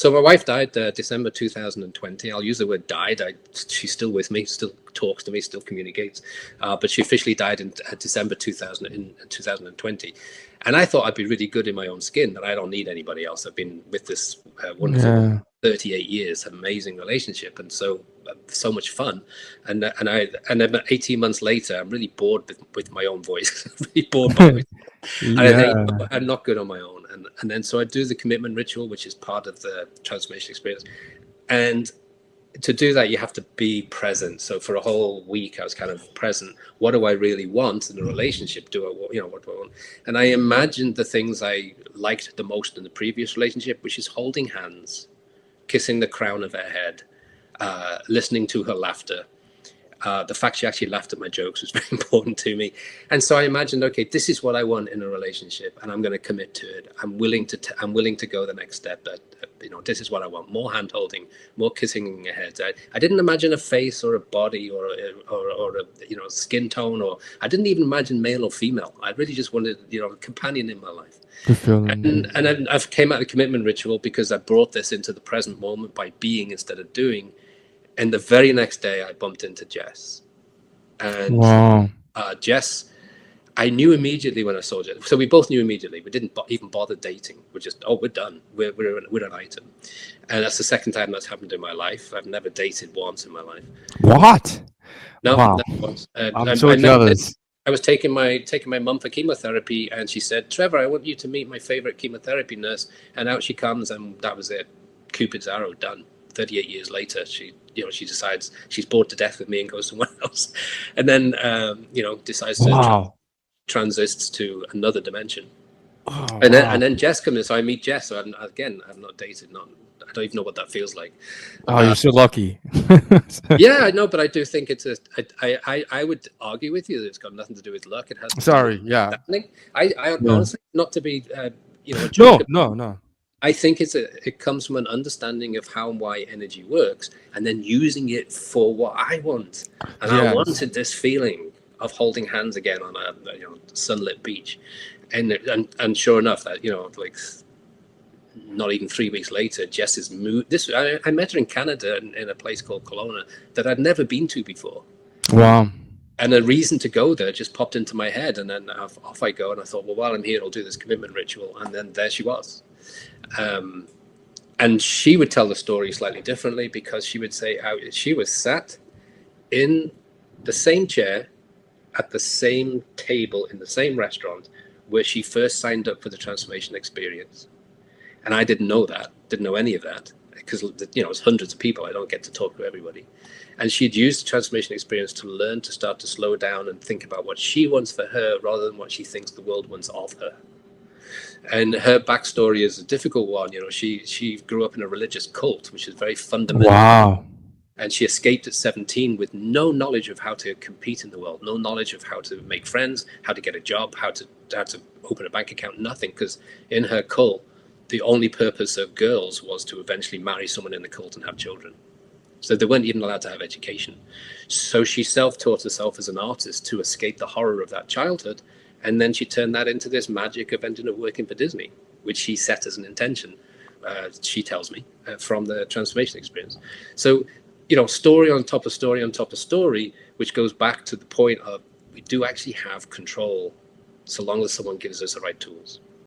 So my wife died December 2020. I'll use the word died. She's still with me, still talks to me, still communicates. But she officially died in December 2020. And I thought I'd be really good in my own skin, that I don't need anybody else. I've been with this wonderful 38 years, amazing relationship, and so much fun. And then 18 months later, I'm really bored with my own voice. Really bored by it. And I think I'm not good on my own. And then so I do the commitment ritual, which is part of the transformation experience. And to do that, you have to be present. So for a whole week, I was kind of present. What do I really want in a relationship? What do I want? And I imagined the things I liked the most in the previous relationship, which is holding hands, kissing the crown of her head, listening to her laughter. The fact she actually laughed at my jokes was very important to me. And so I imagined, okay, this is what I want in a relationship, and I'm going to commit to it. I'm willing to go the next step. That this is what I want: more hand holding, more kissing in your head. I didn't imagine a face or a body or a skin tone, or I didn't even imagine male or female. I really just wanted a companion in my life. And then I came out of the commitment ritual because I brought this into the present moment by being instead of doing. And the very next day, I bumped into Jess. And Jess, I knew immediately when I saw Jess. So we both knew immediately. We didn't even bother dating. We're just, we're done. We're an item. And that's the second time that's happened in my life. I've never dated once in my life. What? No, wow. Not once. I'm so jealous. I was taking my mum for chemotherapy, and she said, "Trevor, I want you to meet my favorite chemotherapy nurse." And out she comes, and that was it. Cupid's arrow, done. 38 years later, she decides she's bored to death with me and goes somewhere else, and then decides to transits to another dimension. And then Jess comes in, so I meet Jess. So I've not dated, I don't even know what that feels like. You're so lucky. Yeah, I know, but I do think it's I would argue with you that it's got nothing to do with luck. It has I honestly, not to be no. I think it comes from an understanding of how and why energy works, and then using it for what I want. And I wanted this feeling of holding hands again on a sunlit beach, and sure enough, that like not even 3 weeks later, Jess's mood. I met her in Canada in a place called Kelowna that I'd never been to before. Wow. And a reason to go there just popped into my head, and then off I go. And I thought, well, while I'm here, I'll do this commitment ritual. And then there she was. And she would tell the story slightly differently, because she would say how she was sat in the same chair at the same table in the same restaurant where she first signed up for the transformation experience. And I didn't know any of that, because it's hundreds of people. I don't get to talk to everybody. And she'd used the transformation experience to learn to start to slow down and think about what she wants for her rather than what she thinks the world wants of her. And her backstory is a difficult one. She grew up in a religious cult, which is very fundamental. Wow. And she escaped at 17 with no knowledge of how to compete in the world, no knowledge of how to make friends, how to get a job, how to open a bank account, nothing. Because in her cult, the only purpose of girls was to eventually marry someone in the cult and have children. So they weren't even allowed to have education. So she self-taught herself as an artist to escape the horror of that childhood. And then she turned that into this magic of ending up working for Disney, which she set as an intention, she tells me, from the transformation experience. So, story on top of story on top of story, which goes back to the point of we do actually have control so long as someone gives us the right tools.